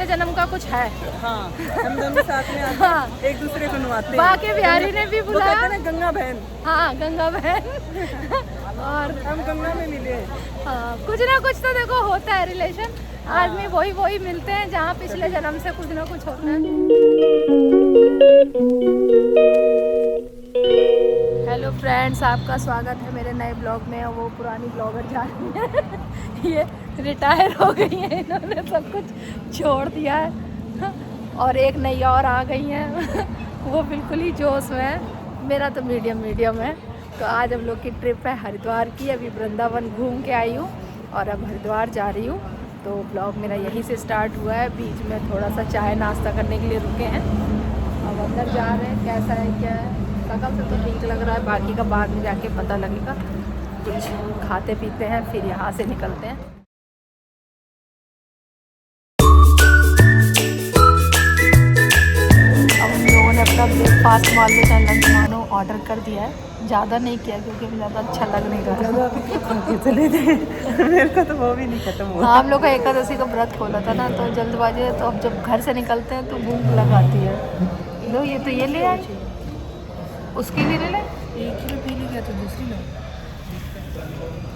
जन्म का कुछ है। हाँ, हम दोनों साथ में आते हैं, हाँ। एक दूसरे को नवाते हैं। बाके बिहारी ने भी बुलाया। वो कहते हैं ना गंगा बहन। हाँ, गंगा बहन। और हम गंगा में मिले। हाँ, कुछ ना कुछ तो देखो होता है रिलेशन। आदमी वही मिलते हैं जहाँ पिछले जन्म से कुछ ना कुछ होता है। हेलो फ्रेंड्स, आपका स्वागत है मेरे नए ब्लॉग में। वो पुरानी ब्लॉगर जा रही है, ये रिटायर हो गई है, इन्होंने सब कुछ छोड़ दिया है और एक नई और आ गई हैं। वो बिल्कुल ही जोश में है, मेरा तो मीडियम है। तो आज हम लोग की ट्रिप है हरिद्वार की। अभी वृंदावन घूम के आई हूँ और अब हरिद्वार जा रही हूँ। तो ब्लॉग मेरा यहीं से स्टार्ट हुआ है। बीच में थोड़ा सा चाय नाश्ता करने के लिए रुके हैं। अब अंदर जा रहे हैं, कैसा है क्या है। शकल से तो ठीक लग रहा है, बाकी का बाद में जाके पता लगेगा। कुछ खाते पीते हैं फिर यहाँ से निकलते हैं। अब हम लोगों ने अपना ब्रेकफास्ट मान लो चाहे लंच मानो ऑर्डर कर दिया है। ज़्यादा नहीं किया क्योंकि हमें ज़्यादा अच्छा लग नहीं रहा। चले थे मेरे को तो वो भी नहीं खत्म हुआ। हाँ, हम लोग का एकादशी का व्रत खोला था ना, तो जल्दबाजी है। तो अब जब घर से निकलते हैं तो भूख लगाती है। लो ये तो ये ले आए, उसके लिए ले लें। एक ही पी ली गया तो दूसरी में।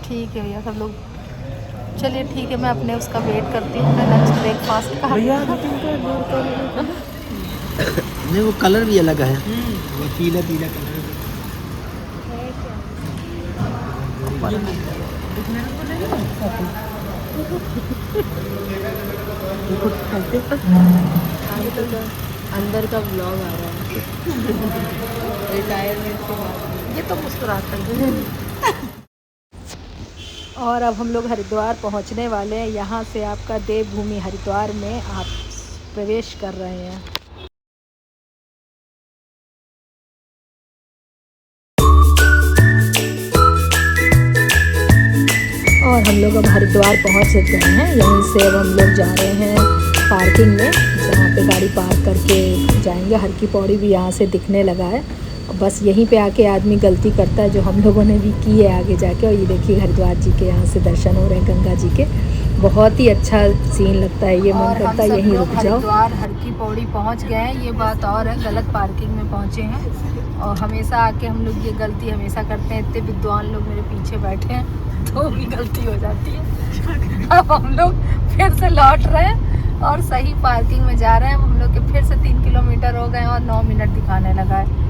ठीक है भैया, सब लोग चलिए ठीक है। मैं अपने उसका वेट करती हूँ, मैं लंच ब्रेकफास्ट का। भैया नहीं, वो कलर भी अलग है, वो पीला कलर। अंदर का ब्लॉग आ रहा है रिटायरमेंट के बाद। ये तो मुस्कुराता है। और अब हम लोग हरिद्वार पहुंचने वाले हैं। यहाँ से आपका देवभूमि हरिद्वार में आप प्रवेश कर रहे हैं। और हम लोग अब हरिद्वार पहुंच चुके हैं। यहीं से अब हम लोग जा रहे हैं पार्किंग में, जहाँ पे गाड़ी पार्क करके जाएंगे। हर की पौड़ी भी यहाँ से दिखने लगा है। बस यहीं पे आके आदमी गलती करता है, जो हम लोगों ने भी की है आगे जाके। और ये देखिए हरिद्वार जी के यहाँ से दर्शन हो रहे हैं, गंगा जी के। बहुत ही अच्छा सीन लगता है, ये मन करता है यहीं रुक जाओ। हरिद्वार हर की पौड़ी पहुँच गए हैं। ये बात और है, गलत पार्किंग में पहुँचे हैं। और हमेशा आके हम लोग ये गलती हमेशा करते हैं। इतने विद्वान लोग मेरे पीछे बैठे हैं तो भी गलती हो जाती है। अब हम लोग फिर से लौट रहे हैं और सही पार्किंग में जा रहे हैं। हम लोग के फिर से 3 किलोमीटर हो गए और 9 मिनट दिखाने लगा है।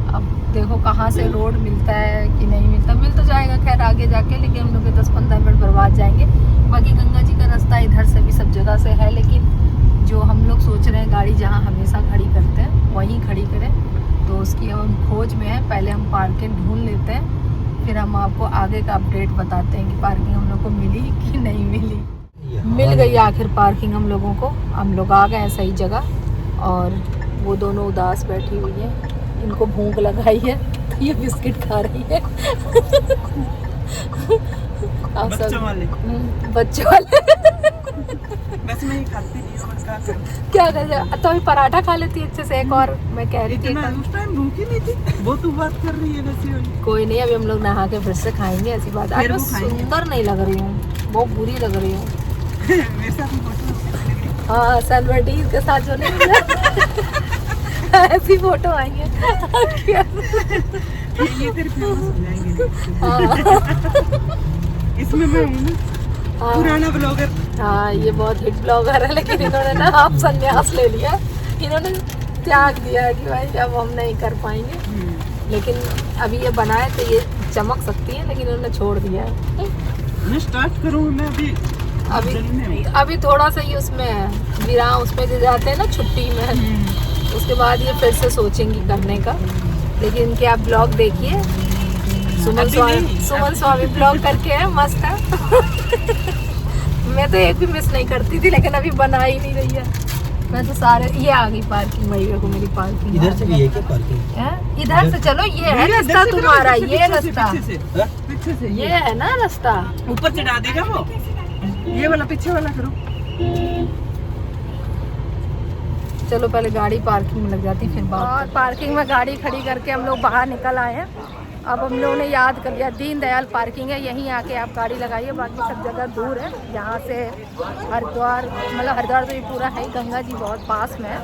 अब देखो कहाँ से रोड मिलता है कि नहीं मिलता। मिल तो जाएगा खैर आगे जाके, लेकिन हम लोग के 10-15 मिनट बर्बाद जाएंगे। बाकी गंगा जी का रास्ता इधर से भी सब जगह से है, लेकिन जो हम लोग सोच रहे हैं गाड़ी जहाँ हमेशा खड़ी करते हैं वहीं खड़ी करें, तो उसकी हम खोज में है। पहले हम पार्किंग ढूंढ लेते हैं, फिर हम आपको आगे का अपडेट बताते हैं कि पार्किंग हम लोग को मिली कि नहीं मिली। मिल गई आखिर पार्किंग हम लोगों को। हम लोग आ गए हैं सही जगह। और वो दोनों उदास बैठी हुई है, इनको भूख लगाई है तो ये बिस्किट खा रही है। बच्चों वाले। बच्चों वाले। बस मैं ही खाती नहीं हूँ। क्या कर तो अभी पराठा खा लेती अच्छे से। एक और मैं कह रही थी, उस टाइम भूखी नहीं थी। वो तू बात कर रही है वैसी वाली। कोई नहीं, अभी हम लोग नहा के फिर से खाएंगे। ऐसी बात। आज मैं सुंदर नहीं लग रही हूँ, बहुत बुरी लग रही हूँ। मेरे साथ फोटो। हाँ, सेलिब्रिटीज के साथ जो नहीं ऐसी फोटो आई है। ये फिर फेमस हो जाएंगे। हाँ। इसमें मैं हूँ ना, पुराना ब्लॉगर। हाँ, ये बहुत हिट ब्लॉगर है, लेकिन इन्होंने ना आप संन्यास ले लिया। इन्होंने त्याग दिया है कि भाई अब हम नहीं कर पाएंगे। लेकिन अभी ये बनाए तो ये चमक सकती है, लेकिन इन्होंने छोड़ दिया है। मैं स्टार्ट करूँ मैं अभी थोड़ा सा ही उसमें विराम उसमें जो जाते हैं ना छुट्टी में, उसके बाद ये फिर से सोचेंगी करने का। लेकिन इनके आप ब्लॉग देखिए, सुमन स्वामी ब्लॉग करके है, मस्त है। मैं तो एक भी मिस नहीं करती थी, लेकिन अभी बना ही नहीं रही है। मैं तो सारे ये आ गई पार्किंग। वही देखो मेरी पार्किंग। इधर से भी है क्या पार्किंग? इधर से चलो, ये है रास्ता तुम्हारा। ये रास्ता पीछे से ये है ना रास्ता। ऊपर चढ़ा देगा वो। ये वाला पीछे वाला करो। चलो पहले गाड़ी पार्किंग में लग जाती फिर बात। और पार्किंग में गाड़ी खड़ी करके हम लोग बाहर निकल आए हैं। अब हम लोगों ने याद कर लिया, दीनदयाल पार्किंग है, यहीं आके आप गाड़ी लगाइए, बाकी सब जगह दूर है। यहाँ से हरिद्वार, मतलब हरिद्वार तो ये पूरा है, गंगा जी बहुत पास में है।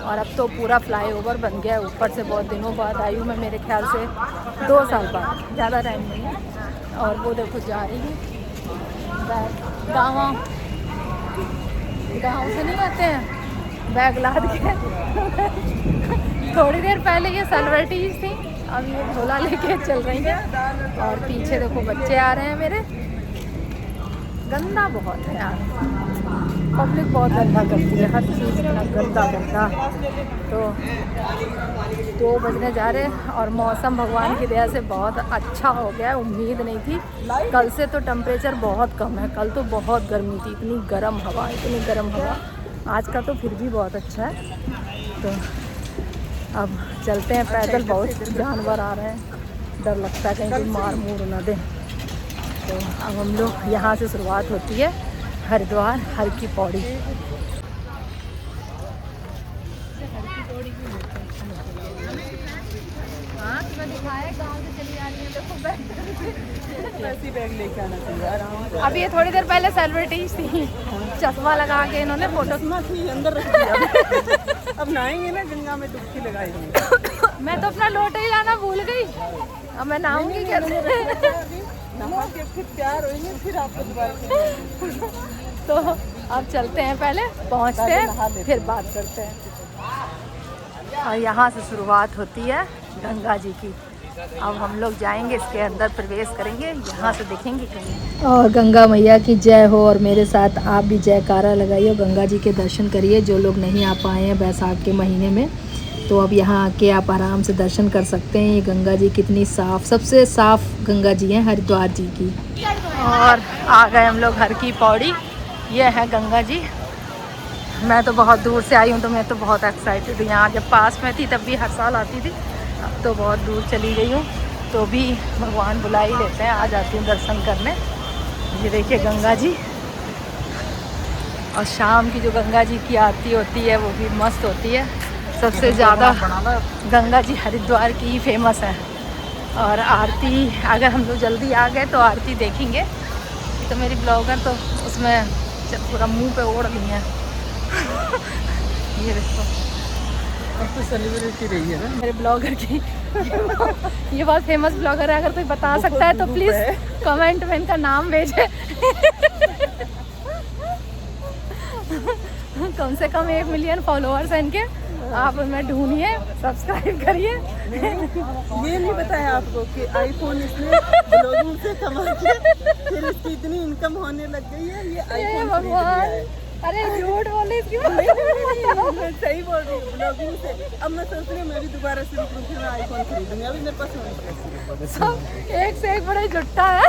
और अब तो पूरा फ्लाईओवर बन गया है ऊपर से। बहुत दिनों बाद आई हूँ मैं, मेरे ख्याल से 2 साल बाद, ज़्यादा टाइम नहीं है। और वो देखो जा रही है गाँव से नहीं आते हैं बैग लाद के। थोड़ी देर पहले ये सलवर्टीज थी, अब ये झोला लेके चल रही है। और पीछे देखो बच्चे आ रहे हैं मेरे। गंदा बहुत है यार, पब्लिक बहुत गंदा करती है, हर चीज़ इतना गंदा। तो 2 बजने जा रहे हैं और मौसम भगवान की दया से बहुत अच्छा हो गया है। उम्मीद नहीं थी, कल से तो टेम्परेचर बहुत कम है, कल तो बहुत गर्मी थी, इतनी गर्म हवा। आज का तो फिर भी बहुत अच्छा है। तो अब चलते हैं पैदल, बहुत जानवर आ रहे हैं, डर लगता है कहीं कोई मार मूर ना दे। तो अब हम लोग यहाँ से शुरुआत होती है हरिद्वार हर की पौड़ी। हाँ तुम्हें दिखाया गाँव से चली आ रही है, देखो वैसी बैग लेके आना चाहिए आराम से। अब ये थोड़ी देर पहले सेलिब्रिटीज थी, चश्मा लगा के इन्होंने फोटो अंदर रख दिया। अब नहाएंगे ना, गंगा में डुबकी लगाएंगे। मैं तो अपना लोटा ही लाना भूल गई, अब मैं नहाऊंगी कैसे? नहा के फिर तैयार होंगे, फिर आपको दोबारा। तो अब चलते हैं, पहले पहुंचते हैं फिर बात करते हैं। और यहाँ से शुरुआत होती है गंगा जी की। अब हम लोग जाएंगे, इसके अंदर प्रवेश करेंगे, यहाँ से देखेंगे कहीं। और गंगा मैया की जय हो, और मेरे साथ आप भी जयकारा लगाइए, गंगा जी के दर्शन करिए। जो लोग नहीं आ पाए हैं बैसाख के महीने में, तो अब यहाँ आके आप आराम से दर्शन कर सकते हैं। ये गंगा जी कितनी साफ़, सबसे साफ़ गंगा जी हैं हरिद्वार जी की। और आ गए हम लोग हर की पौड़ी, ये है गंगा जी। मैं तो बहुत दूर से आई हूँ, तो मैं तो बहुत एक्साइटेड हूँ। यहाँ जब पास में थी तब भी हर साल आती थी, अब तो बहुत दूर चली गई हूँ, तो भी भगवान बुला ही लेते हैं, आ जाती हूँ दर्शन करने। ये देखिए गंगा जी, और शाम की जो गंगा जी की आरती होती है वो भी मस्त होती है। सबसे ज़्यादा गंगा जी हरिद्वार की ही फेमस है। और आरती, अगर हम लोग जल्दी आ गए तो आरती देखेंगे। तो मेरी ब्लॉगर तो उसमें पूरा मुंह पे ओढ़ ली है। ये देखो, अब तो सेलिब्रिटी रही है ना मेरे ब्लॉगर की। ये बहुत फेमस ब्लॉगर है, अगर कोई बता सकता है तो प्लीज़ कमेंट में इनका नाम भेजे। कम से कम 1 मिलियन फॉलोअर्स हैं इनके, आप उनमें ढूंढिए, सब्सक्राइब करिए। ये नहीं बताया आपको कि आईफोन इसने ब्लॉगिंग से कमा के फिर इसकी इतनी इनकम होने लग गई है। ये आईफोन भगवान, अरे झूठ बोले इसकी। मैं सही बोल रही हूँ, ब्लॉगिंग से। अब मैं सोच रही हूँ मैं भी दोबारा शुरू करूँ, फिर मैं आईफोन खरीदूंगी। अभी मेरे पास सब एक से एक बड़ा जुट्टा है।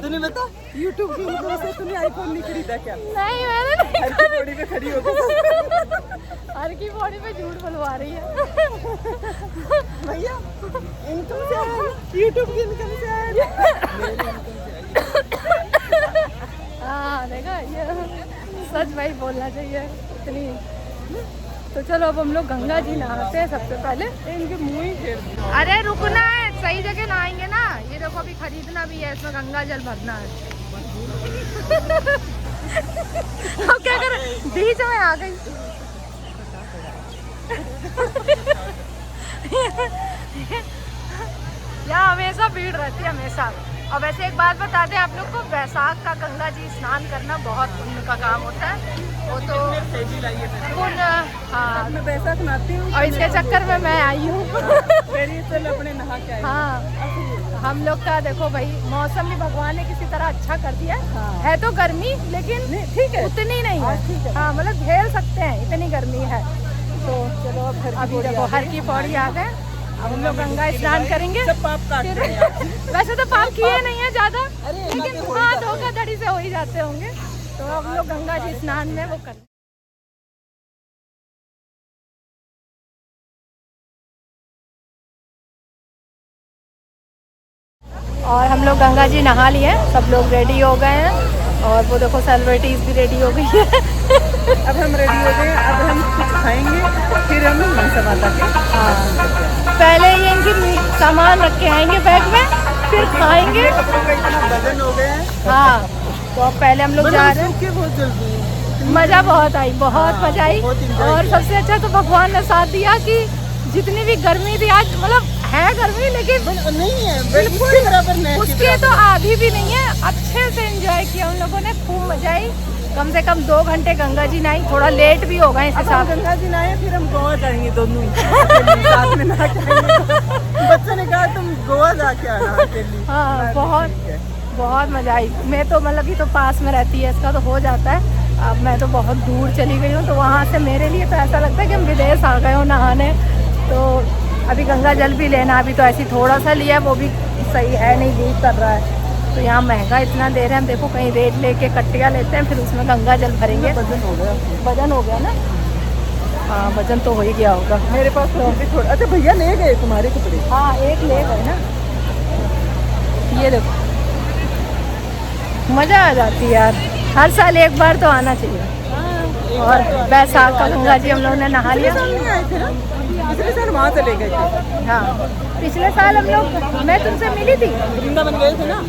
तूने बता यूट्यूब की इनकम से तूने आईफोन नहीं खरीदा क्या? नहीं, मैंने नहीं। हर की पौड़ी पे खड़ी हो गई। हर की बॉडी पे झूठ बुलवा रही है। भैया इनकम से आया, यूट्यूब की इनकम से आया। हाँ देखा, ये सच भाई बोलना चाहिए इतनी। तो चलो अब हम लोग गंगा जी नहाते हैं सबसे पहले। इनके मुँह ही फेर दिया। अरे रुकना है, सही जगह नहाएंगे ना। ये देखो अभी खरीदना भी है, इसमें गंगा जल भरना है। अब क्या करें, बीच में आ गई। यहाँ हमेशा भीड़ रहती है, हमेशा। और वैसे एक बात बताते हैं आप लोग को, बैसाख का गंगा जी स्नान करना बहुत पुण्य का काम होता है। वो तो पुण्य, हाँ, मैं बैसाख नहाती हूँ और इसके चक्कर में मैं आई हूँ। मेरी तो अपने नहा के आई। हाँ, हम लोग का देखो भाई, मौसम भी भगवान ने किसी तरह अच्छा कर दिया है तो गर्मी, लेकिन ठीक है, उतनी नहीं है। हाँ, मतलब झेल सकते हैं, इतनी गर्मी है। तो चलो अभी देखो हर की पौड़ी आ गए, अब हम लोग गंगा स्नान करेंगे। सब पाप काट रहे हैं। वैसे तो पाप किए नहीं है ज्यादा, लेकिन हाँ धोखाधड़ी से हो ही जाते होंगे। तो हम लोग गंगा जी स्नान में वो कर। और हम लोग गंगा जी नहा लिए, सब लोग रेडी हो गए हैं। और वो देखो सेलिब्रिटीज भी रेडी हो गई है। अब हम रेडी हो गए, अब हम कुछ खाएंगे, फिर हम मनसा माता के। हाँ, पहले ये इनकी सामान रख के आएंगे बैग में, फिर खाएंगे। कपड़ों का इतना वजन हो गया है। हाँ, तो अब पहले हम लोग जा रहे हैं। सूखे बहुत जल्दी है। मज़ा बहुत आई, बहुत मज़ा आई। बहुत enjoy और किया। सबसे अच्छा तो भगवान ने साथ दिया कि जितनी भी गर्मी थी आज, मतलब है गर्मी लेकिन नहीं है बिल्कुल बराबर नहीं। उसके तो आधी भी नहीं है। अच्छे से एंजॉय किया उन लोगों ने, खूब मजा आई। कम से कम 2 घंटे गंगा जी नहाई, थोड़ा लेट भी हो गए इस हिसाब से। गंगा जी नहाए फिर हम गोवा जाएंगे दोनों ही साथ में नहा के आएंगे। बच्चों ने कहा तुम गोवा जाके आना अकेली। हाँ, बहुत मजा आई। मैं तो मतलब कि तो पास में रहती है, इसका तो हो जाता है। अब मैं तो बहुत दूर चली गई हूँ, तो वहाँ से मेरे लिए तो ऐसा लगता है कि हम विदेश आ गए हो नहाने। तो अभी गंगा जल भी लेना, अभी तो ऐसे थोड़ा सा लिया, वो भी सही है नहीं, लीक कर रहा है। तो यहाँ महंगा इतना दे रहे हैं, हम देखो कहीं रेट लेके कट्टिया लेते हैं, फिर उसमें गंगा जल भरेंगे। वजन हो गया। वजन हो गया ना? हाँ, वजन तो हो ही गया होगा। मेरे पास तो भी थोड़ा। अच्छा भैया ले गए तुम्हारे कपड़े? हाँ, एक ले गए ना। ये देखो, मज़ा आ जाती है यार, हर साल एक बार तो आना चाहिए। और बैसाख का गंगा जी हम लोगों ने नहा लिया। नहीं आए थे ना, पिछले साल वहाँ चले गए थे। हाँ, पिछले साल हम लोग, मैं तुमसे मिली थी। वृंदावन गए थे ना?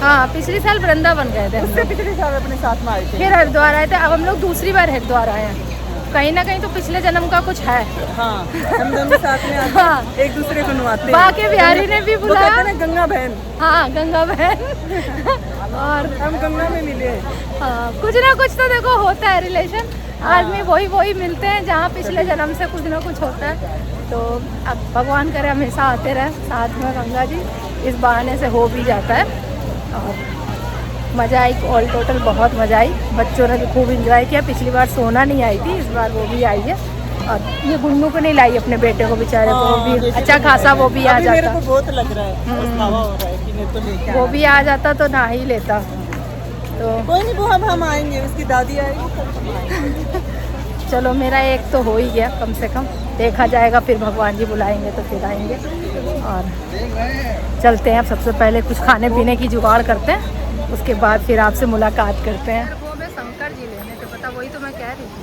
हाँ, पिछले साल वृंदावन गए थे हम उससे लोग। पिछले साल अपने साथ में आए थे। फिर हरिद्वार आए थे। अब हम लोग दूसरी बार हरिद्वार आए हैं। कहीं ना कहीं तो पिछले जन्म का कुछ है। हाँ, हम दोनों साथ में आते हाँ। हैं, एक दूसरे को नुआते हैं। बाके बिहारी ने भी वो बुलाया। कहते हैं ना गंगा बहन। हाँ, गंगा बहन। और हम गंगा में मिले। हाँ, कुछ ना कुछ तो देखो होता है रिलेशन। आदमी वही मिलते हैं जहाँ पिछले जन्म से कुछ ना कुछ होता है। तो अब भगवान करे हमेशा आते रहे साथ में गंगा जी, इस बहाने से हो भी जाता है। और मज़ा आई, ऑल टोटल बहुत मज़ा आई। बच्चों ने भी खूब इंजॉय किया। पिछली बार सोना नहीं आई थी, इस बार वो भी आई है। और ये गुन्नू को नहीं लाई, अपने बेटे को बेचारे को, वो भी अच्छा खासा वो भी आ अभी मेरे जाता, को बहुत लग रहा है, पछतावा हो रहा है कि मैं तो लेके वो आया। भी आ जाता तो ना ही लेता। तो कोई नहीं, वो अब हम आएंगे, उसकी दादी आएगी तब हम आएंगे। चलो, मेरा एक तो हो ही गया कम से कम। देखा जाएगा, फिर भगवान जी बुलाएंगे तो फिर आएंगे। और चलते हैं, अब सबसे पहले कुछ खाने पीने की जुगाड़ करते हैं, उसके बाद फिर आपसे मुलाकात करते हैं। वो मैं शंकर जी लेने तो पता, वही तो मैं कह रही थी।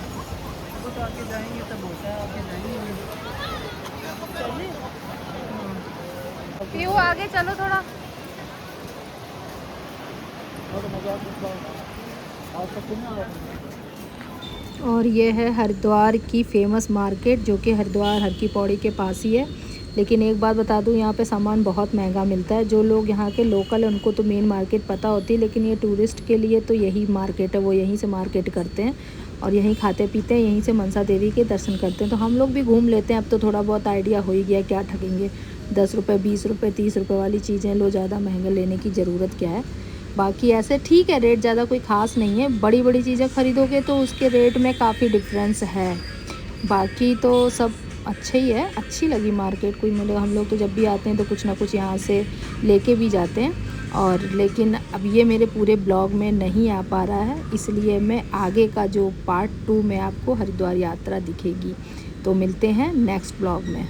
वो तो आके जाएंगे तब होता है, आके जाएंगे। पीहू आगे चलो थोड़ा। और ये है हरिद्वार की फेमस मार्केट, जो कि हरिद्वार हर की पौड़ी के पास ही है। लेकिन एक बात बता दूं, यहाँ पे सामान बहुत महंगा मिलता है। जो लोग यहाँ के लोकल हैं उनको तो मेन मार्केट पता होती है, लेकिन ये टूरिस्ट के लिए तो यही मार्केट है, वो यहीं से मार्केट करते हैं और यहीं खाते पीते हैं, यहीं से मनसा देवी के दर्शन करते हैं। तो हम लोग भी घूम लेते हैं, अब तो थोड़ा बहुत आइडिया हो ही गया, क्या ठगेंगे। 10 रुपये 20 रुपये 30 रुपये वाली चीज़ें लो, ज़्यादा महंगा लेने की ज़रूरत क्या है। बाकी ऐसे ठीक है, रेट ज़्यादा कोई ख़ास नहीं है। बड़ी बड़ी चीज़ें ख़रीदोगे तो उसके रेट में काफ़ी डिफरेंस है। बाकी तो सब अच्छे ही है, अच्छी लगी मार्केट। कोई मतलब हम लोग तो जब भी आते हैं तो कुछ ना कुछ यहाँ से लेके भी जाते हैं। और लेकिन अब ये मेरे पूरे ब्लॉग में नहीं आ पा रहा है, इसलिए मैं आगे का जो पार्ट 2 में आपको हरिद्वार यात्रा दिखेगी। तो मिलते हैं नेक्स्ट ब्लॉग में।